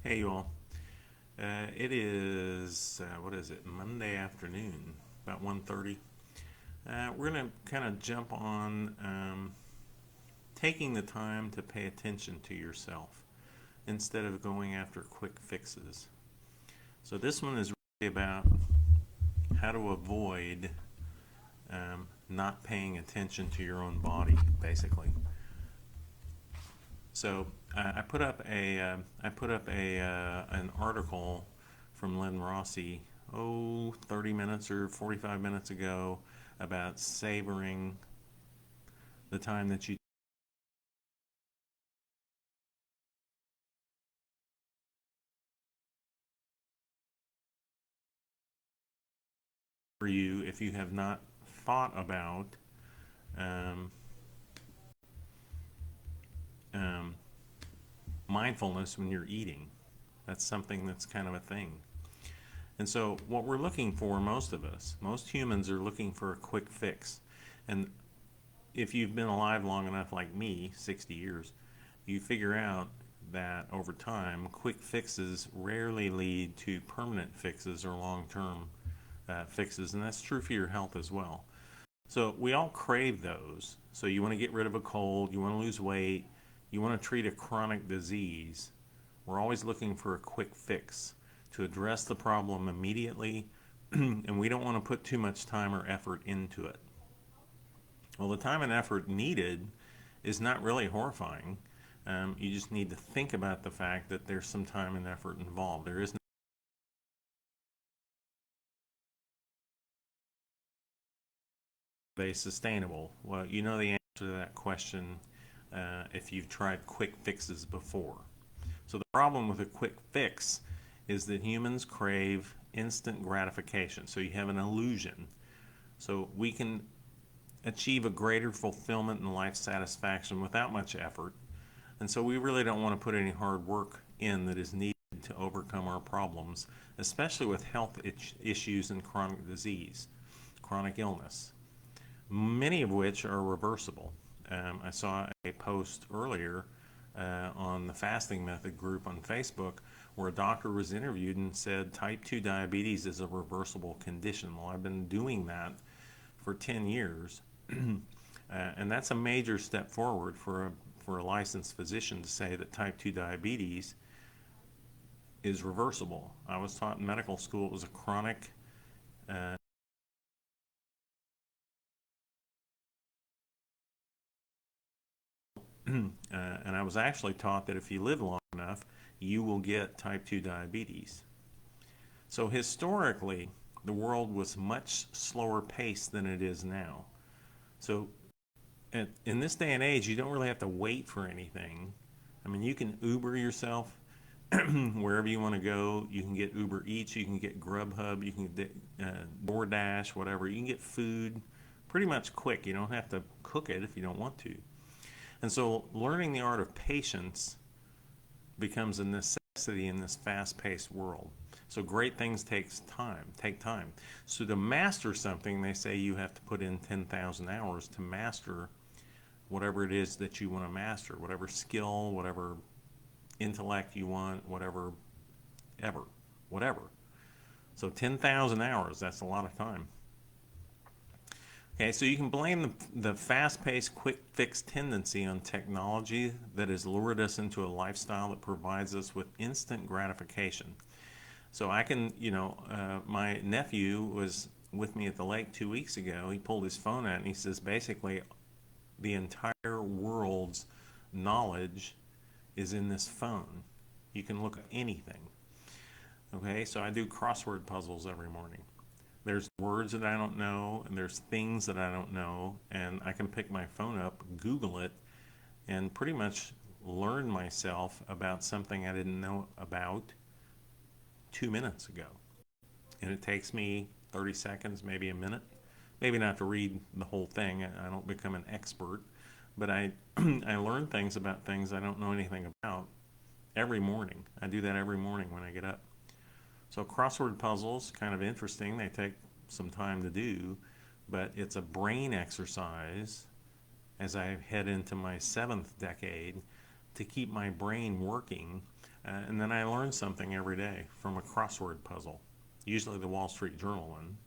Hey, you all. It is, what is it, Monday afternoon, about 1:30. We're going to kind of jump on taking the time to pay attention to yourself instead of going after quick fixes. So, this one is really about how to avoid not paying attention to your own body, basically. So I put up a an article from Len Rossi 30 minutes or 45 minutes ago about savoring the time that you for you if you have not thought about um, um, mindfulness when you're eating. That's something that's kind of a thing. And so, what we're looking for, most of us, most humans are looking for a quick fix. And if you've been alive long enough, like me, 60 years, you figure out that over time, quick fixes rarely lead to permanent fixes or long term fixes. And that's true for your health as well. So, we all crave those. So, you want to get rid of a cold, you want to lose weight, you want to treat a chronic disease. We're always looking for a quick fix to address the problem immediately, and we don't want to put too much time or effort into it. Well, the time and effort needed is not really horrifying. You just need to think about the fact that there's some time and effort involved. There is they sustainable? Well, you know the answer to that question if you've tried quick fixes before. So the problem with a quick fix is that humans crave instant gratification. So you have an illusion. So we can achieve a greater fulfillment and life satisfaction without much effort. And so we really don't want to put any hard work in that is needed to overcome our problems, especially with health issues and chronic disease, chronic illness, many of which are reversible. I saw a post earlier on the fasting method group on Facebook where a doctor was interviewed and said type 2 diabetes is a reversible condition. Well, I've been doing that for 10 years, and that's a major step forward for a licensed physician to say that type 2 diabetes is reversible. I was taught in medical school it was a chronic uh, and I was actually taught that if you live long enough, you will get type 2 diabetes. So historically, the world was much slower paced than it is now. So in this day and age, you don't really have to wait for anything. I mean, you can Uber yourself wherever you want to go. You can get Uber Eats, you can get Grubhub, you can get DoorDash, whatever. You can get food pretty much quick. You don't have to cook it if you don't want to. And so learning the art of patience becomes a necessity in this fast-paced world. So great things take time. So to master something, they say you have to put in 10,000 hours to master whatever it is that you want to master, whatever skill, whatever intellect you want, whatever, ever, whatever. So 10,000 hours, that's a lot of time. Okay, so you can blame the fast paced, quick fix tendency on technology that has lured us into a lifestyle that provides us with instant gratification. So I can, my nephew was with me at the lake 2 weeks ago. He pulled his phone out and he says basically the entire world's knowledge is in this phone. You can look at anything. Okay, so I do crossword puzzles every morning. There's words that I don't know, and there's things that I don't know, and I can pick my phone up, Google it, and pretty much learn myself about something I didn't know about 2 minutes ago. And it takes me 30 seconds, maybe a minute. Maybe not to read the whole thing, I don't become an expert, but I, I learn things about things I don't know anything about every morning. I do that every morning when I get up. So crossword puzzles, kind of interesting. They take some time to do, but it's a brain exercise as I head into my seventh decade to keep my brain working And then I learn something every day from a crossword puzzle, usually the Wall Street Journal one.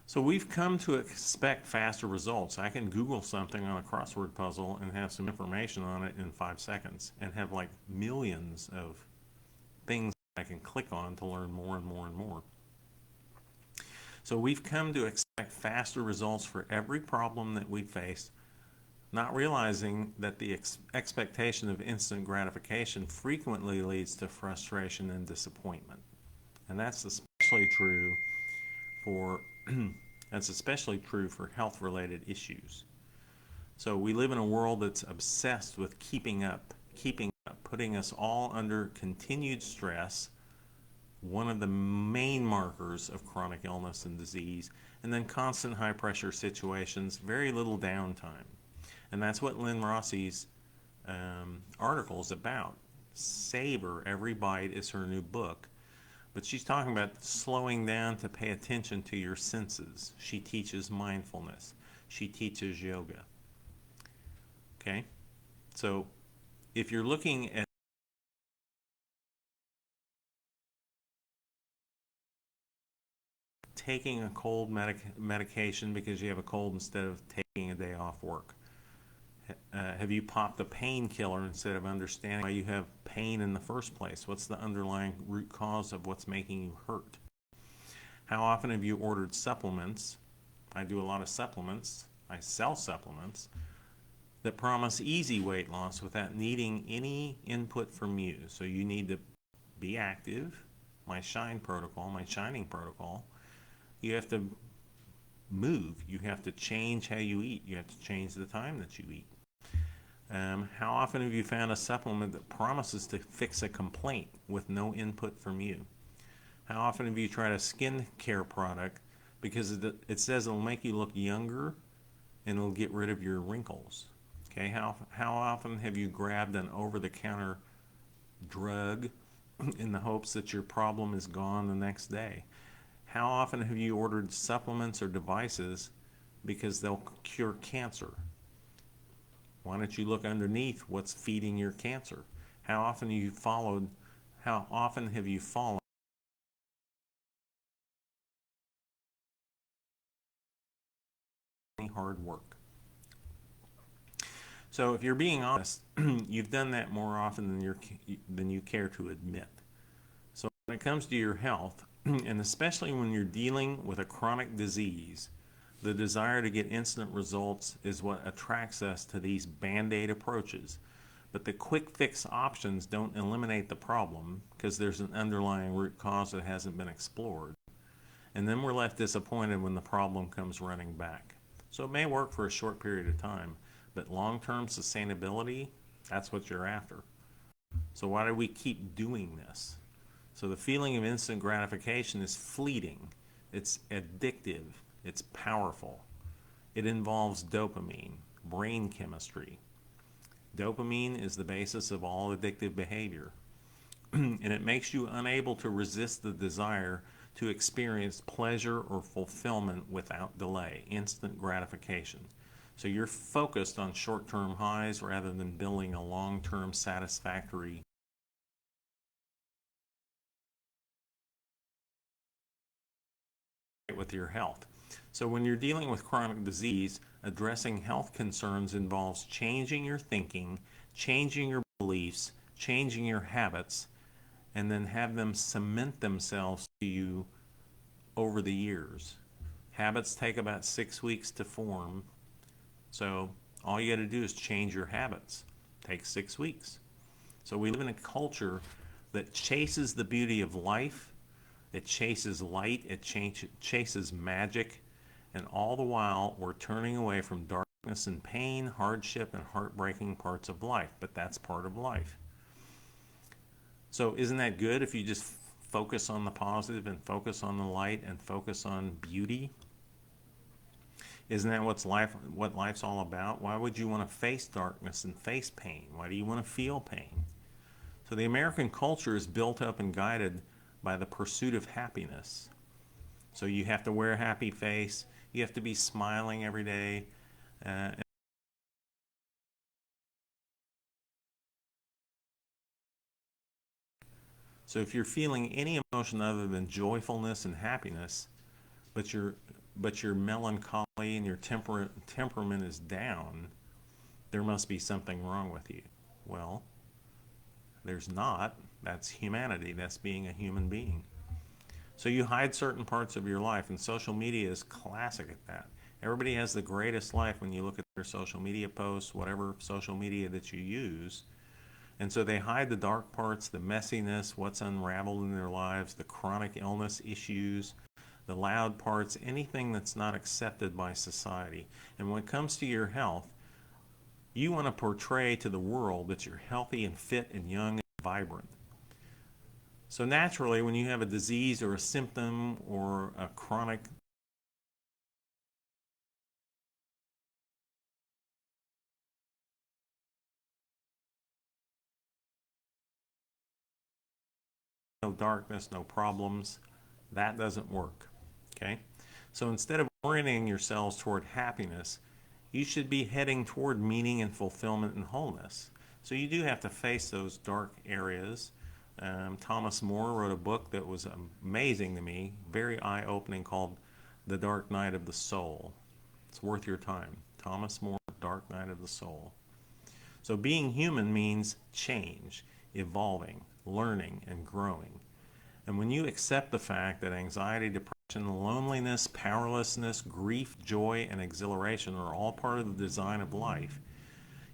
So we've come to expect faster results. I can Google something on a crossword puzzle and have some information on it in 5 seconds and have like millions of things I can click on to learn more and more and more. So we've come to expect faster results for every problem that we face, not realizing that the expectation of instant gratification frequently leads to frustration and disappointment. And that's especially true for that's especially true for health-related issues. So we live in a world that's obsessed with keeping up, putting us all under continued stress, one of the main markers of chronic illness and disease, and then constant high-pressure situations, very little downtime. And that's what Lynn Rossi's article is about. Savor Every Bite is her new book. But she's talking about slowing down to pay attention to your senses. She teaches mindfulness. She teaches yoga. Okay? So if you're looking at taking a cold medication because you have a cold instead of taking a day off work, have you popped a painkiller instead of understanding why you have pain in the first place? What's the underlying root cause of what's making you hurt? How often have you ordered supplements? I do a lot of supplements. I sell supplements that promise easy weight loss without needing any input from you. So you need to be active. My shining protocol. You have to move. You have to change how you eat. You have to change the time that you eat. How often have you found a supplement that promises to fix a complaint with no input from you? How often have you tried a skin care product because it says it'll make you look younger and it'll get rid of your wrinkles? Okay, how often have you grabbed an over-the-counter drug in the hopes that your problem is gone the next day? How often have you ordered supplements or devices because they'll cure cancer? Why don't you look underneath what's feeding your cancer? How often have you fallen hard work? So if you're being honest, you've done that more often than you care to admit. So when it comes to your health, and especially when you're dealing with a chronic disease, the desire to get instant results is what attracts us to these band-aid approaches. But the quick fix options don't eliminate the problem because there's an underlying root cause that hasn't been explored. And then we're left disappointed when the problem comes running back. So it may work for a short period of time, but long-term sustainability, that's what you're after. So why do we keep doing this? So the feeling of instant gratification is fleeting. It's addictive. It's powerful. It involves dopamine, brain chemistry. Dopamine is the basis of all addictive behavior. And it makes you unable to resist the desire to experience pleasure or fulfillment without delay, instant gratification. So you're focused on short-term highs rather than building a long-term satisfactory with your health. So when you're dealing with chronic disease, addressing health concerns involves changing your thinking, changing your beliefs, changing your habits, and then have them cement themselves to you over the years. Habits take about 6 weeks to form, so all you got to do is change your habits. It takes 6 weeks. So we live in a culture that chases the beauty of life, it chases light, it chases magic, and all the while we're turning away from darkness and pain, hardship, and heartbreaking parts of life, but that's part of life. So isn't that good if you just focus on the positive and focus on the light and focus on beauty? Isn't that what life's all about? Why would you want to face darkness and face pain? Why do you want to feel pain? So the American culture is built up and guided by the pursuit of happiness. So you have to wear a happy face, you have to be smiling every day, So if you're feeling any emotion other than joyfulness and happiness, but your melancholy and your temperament is down, there must be something wrong with you. Well, there's not. That's humanity. That's being a human being. So you hide certain parts of your life, and social media is classic at that. Everybody has the greatest life when you look at their social media posts, whatever social media that you use. And so they hide the dark parts, the messiness, what's unraveled in their lives, the chronic illness issues, the loud parts, anything that's not accepted by society. And when it comes to your health, you want to portray to the world that you're healthy and fit and young and vibrant. So naturally, when you have a disease or a symptom or a chronic no darkness, no problems, that doesn't work. Okay? So instead of orienting yourselves toward happiness, you should be heading toward meaning and fulfillment and wholeness. So you do have to face those dark areas. Thomas More wrote a book that was amazing to me, very eye-opening, called The Dark Night of the Soul. It's worth your time. Thomas More, Dark Night of the Soul. So being human means change, evolving, learning, and growing. And when you accept the fact that anxiety, depression, loneliness, powerlessness, grief, joy, and exhilaration are all part of the design of life,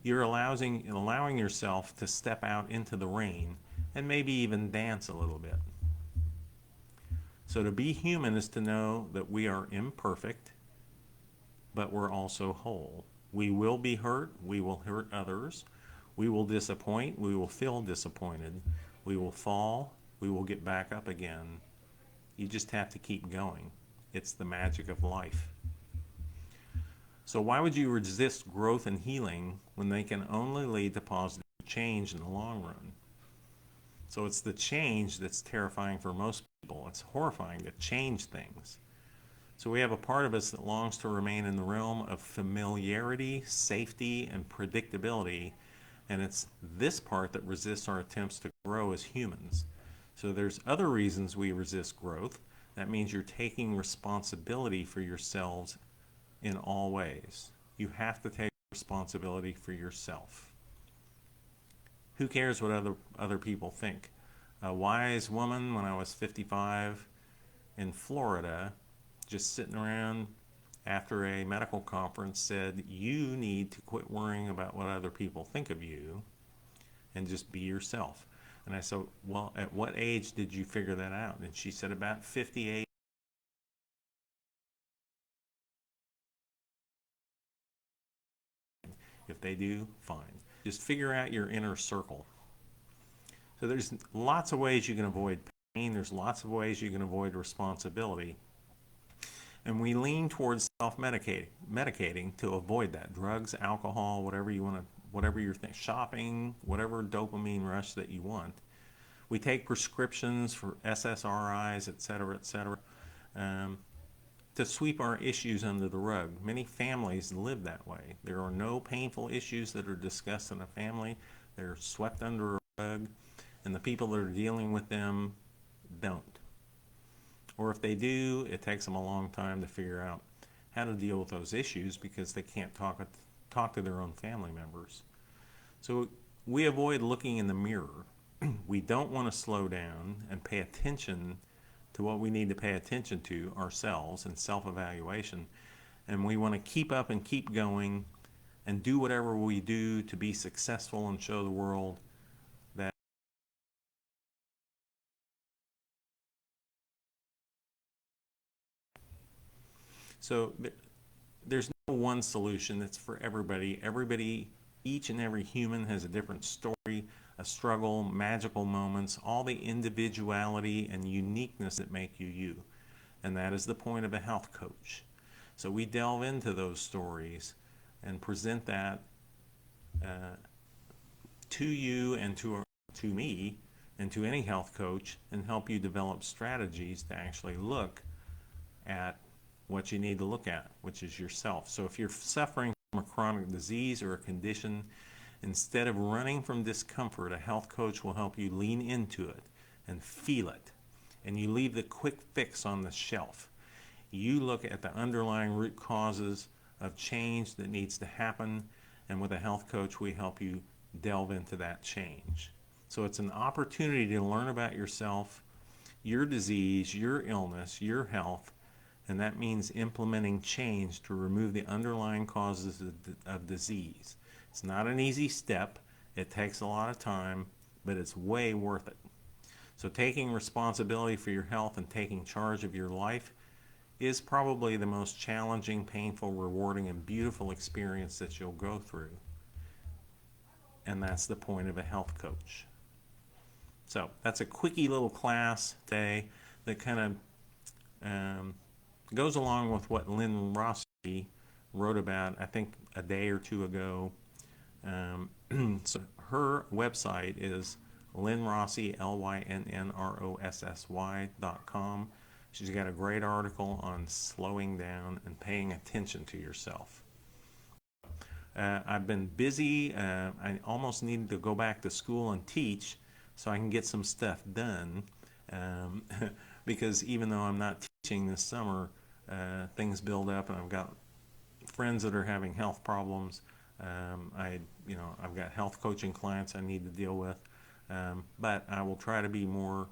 you're allowing yourself to step out into the rain and maybe even dance a little bit. So to be human is to know that we are imperfect, but we're also whole. We will be hurt. We will hurt others. We will disappoint. We will feel disappointed. We will fall. We will get back up again. You just have to keep going. It's the magic of life. So why would you resist growth and healing when they can only lead to positive change in the long run? So it's the change that's terrifying for most people. It's horrifying to change things. So we have a part of us that longs to remain in the realm of familiarity, safety, and predictability, and it's this part that resists our attempts to grow as humans. So there's other reasons we resist growth. That means you're taking responsibility for yourselves in all ways. You have to take responsibility for yourself. Who cares what other people think? A wise woman, when I was 55 in Florida, just sitting around after a medical conference, said, you need to quit worrying about what other people think of you and just be yourself. And I said, well, at what age did you figure that out? And she said, about 58. If they do, fine. Just figure out your inner circle. So there's lots of ways you can avoid pain. There's lots of ways you can avoid responsibility. And we lean towards self-medicating to avoid that. Drugs, alcohol, whatever you want to, whatever you're thinking, shopping, whatever dopamine rush that you want. We take prescriptions for SSRIs, et cetera, to sweep our issues under the rug. Many families live that way. There are no painful issues that are discussed in a family. They're swept under a rug, and the people that are dealing with them don't. Or if they do, it takes them a long time to figure out how to deal with those issues because they can't talk to their own family members. So we avoid looking in the mirror. We don't want to slow down and pay attention to what we need to pay attention to ourselves and self-evaluation. And we want to keep up and keep going and do whatever we do to be successful and show the world that so there's no one solution that's for everybody. Everybody, each and every human has a different story, a struggle, magical moments, all the individuality and uniqueness that make you you. And that is the point of a health coach. So we delve into those stories and present that to you and to me and to any health coach and help you develop strategies to actually look at what you need to look at, which is yourself. So if you're suffering from a chronic disease or a condition, instead of running from discomfort, a health coach will help you lean into it and feel it. And you leave the quick fix on the shelf. You look at the underlying root causes of change that needs to happen, and with a health coach, we help you delve into that change. So it's an opportunity to learn about yourself, your disease, your illness, your health, and that means implementing change to remove the underlying causes of disease. It's not an easy step. It takes a lot of time, but it's way worth it. So taking responsibility for your health and taking charge of your life is probably the most challenging, painful, rewarding, and beautiful experience that you'll go through. And that's the point of a health coach. So that's a quickie little class today that kind of goes along with what Lynn Rossi wrote about, I think, a day or two ago. So her website is Lynn Rossi, LYNNROSSY.com. She's got a great article on slowing down and paying attention to yourself. I've been busy. I almost needed to go back to school and teach so I can get some stuff done. Because even though I'm not teaching this summer, things build up, and I've got friends that are having health problems. I've got health coaching clients I need to deal with. But I will try to be more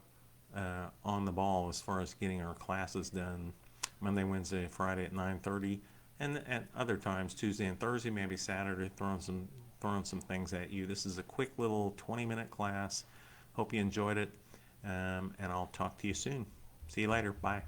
on the ball as far as getting our classes done Monday, Wednesday, Friday at 9:30, and at other times Tuesday and Thursday, maybe Saturday, throwing some things at you. This is a quick little 20-minute class. Hope you enjoyed it, and I'll talk to you soon. See you later. Bye.